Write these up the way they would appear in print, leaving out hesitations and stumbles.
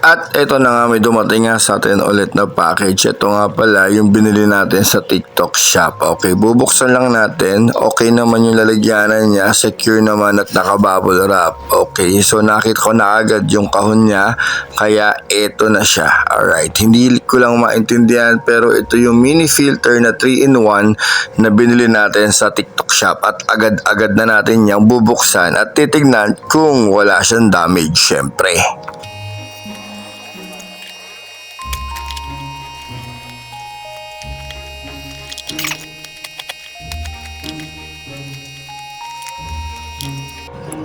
At ito na nga, may dumating nga sa atin ulit na package. Ito nga pala yung binili natin sa TikTok shop. Okay, bubuksan lang natin. Okay naman yung lalagyanan niya, secure naman at naka-bubble wrap. Okay, so nakita ko na agad yung kahon niya, kaya ito na siya. Alright, hindi ko lang maintindihan pero ito yung mini filter na 3-in-1 na binili natin sa TikTok shop at agad-agad na natin yung bubuksan at titignan kung wala siyang damage syempre.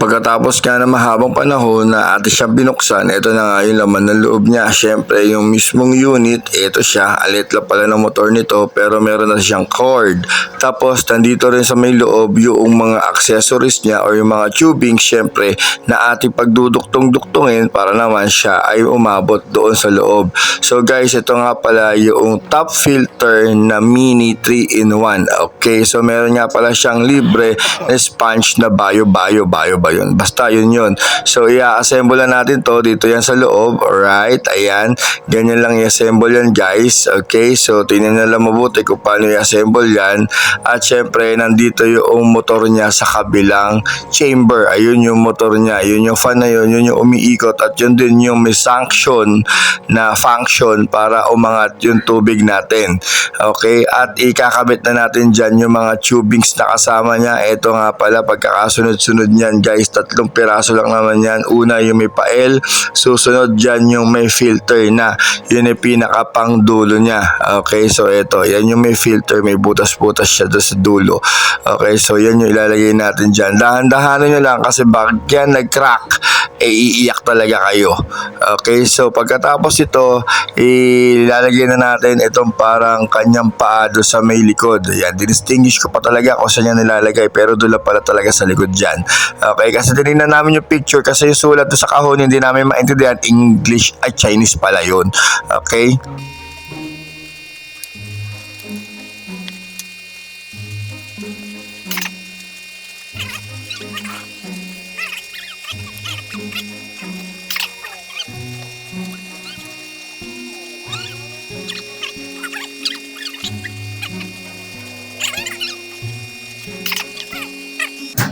Pagkatapos nga na mahabang panahon na ate siya binuksan, ito na nga yung laman ng loob niya. Siyempre, yung mismong unit, ito siya. Alit lang pala ng motor nito pero meron na siyang cord. Tapos, nandito rin sa may loob yung mga accessories niya or yung mga tubing, siyempre, na ating pagduduktong-duktungin para naman siya ay umabot doon sa loob. So guys, ito nga pala yung top filter na mini 3-in-1. Okay, so meron nga pala siyang libre na sponge na bayo ba yun? Basta yun. So i-assemble na natin to dito yan sa loob. Alright, ayan. Ganyan lang i-assemble yan guys. Okay, so tingnan na lang mabuti kung paano i-assemble yan. At syempre nandito yung motor niya sa kabilang chamber. Ayun yung motor niya. Yun yung fan na yun yung umiikot. At yun din yung may function para umangat yung tubig natin. Okay, at ikakabit na natin dyan yung mga tubings na kasama niya. Ito nga pala pagkakasunod-sunod niyan guys, 3 piraso lang naman yan. Una yung may pael, susunod dyan yung may filter na yun yung pinaka pang dulo niya. Okay, so ito, yan yung may filter, may butas-butas siya doon sa dulo. Okay, so yan yung ilalagay natin dyan. Dahan-dahanan nyo lang kasi bakit yan nag-crack, iiyak talaga kayo. Okay, so pagkatapos ito, ilalagay na natin itong parang kanyang paa doon sa may likod. Yan, dinistinguish ko pa talaga kung saan yan nilalagay pero doon pala talaga sa likod dyan. Okay, kasi tinignan namin yung picture kasi yung sulat doon sa kahon hindi namin maintindihan English at Chinese pala yun. Okay.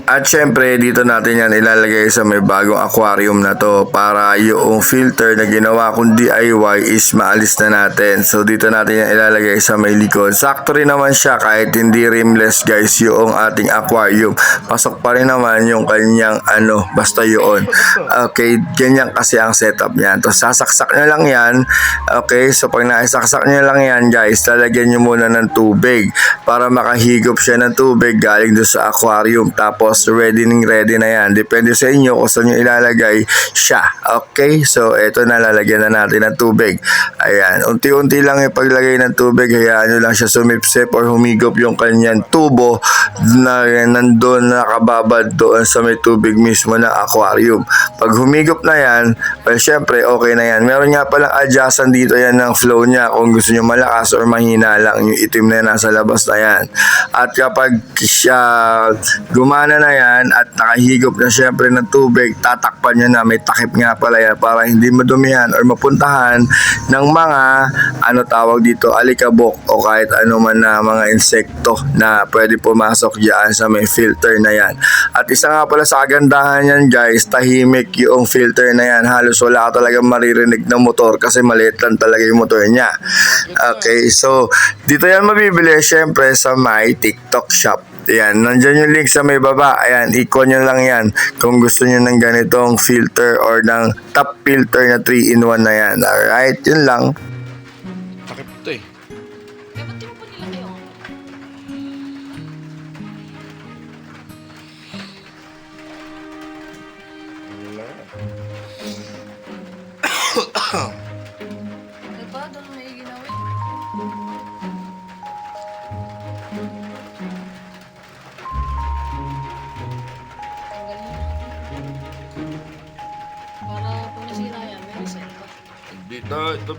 At syempre dito natin yan ilalagay sa may bagong aquarium na to para yung filter na ginawa kong DIY is maalis na natin. So dito natin yan ilalagay sa may likod. Sakto rin naman siya kahit hindi rimless guys yung ating aquarium. Pasok pa rin naman yung kanyang basta yun. Okay, ganyan kasi ang setup niyan. So sasaksak nyo lang yan. Okay, so pag naisaksak nyo lang yan guys, lalagyan nyo muna ng tubig para makahigop siya ng tubig galing doon sa aquarium. Tapos ready na yan. Depende sa inyo kung saan nyo ilalagay siya. Okay, so eto na, lalagyan na natin ng tubig. Ayan, unti-unti lang yung paglagay ng tubig. Hayaan nyo lang siya sumipsip or humigop yung kanyang tubo na nandun nakababad doon sa may tubig mismo na aquarium. Pag humigop na yan, well, syempre okay na yan. Meron nga palang adjustan dito yan ng flow niya kung gusto nyo malakas or mahina lang yung itim na nasa labas na yan. At kapag siya gumana na yan at nakahigop na syempre ng tubig, tatakpan nyo na, may takip nga pala yan para hindi madumihan or mapuntahan ng mga tawag dito, alikabok o kahit man na mga insekto na pwede pumasok dyan sa may filter na yan. At isa nga pala sa kagandahan yan guys, tahimik yung filter na yan, halos wala ka talagang maririnig ng motor kasi maliit lang talaga yung motor niya. Okay, so dito yan mabibili syempre sa my TikTok shop. Ayan, nandyan yung link sa may baba. Ayan, i-con nyo lang yan kung gusto nyo ng ganitong filter or ng top filter na 3-in-1 na yan. Alright, yun lang. Takip to eh. Diba? Doon may ginawa. Para kung nasira yan, may reset pa. Dito, ito.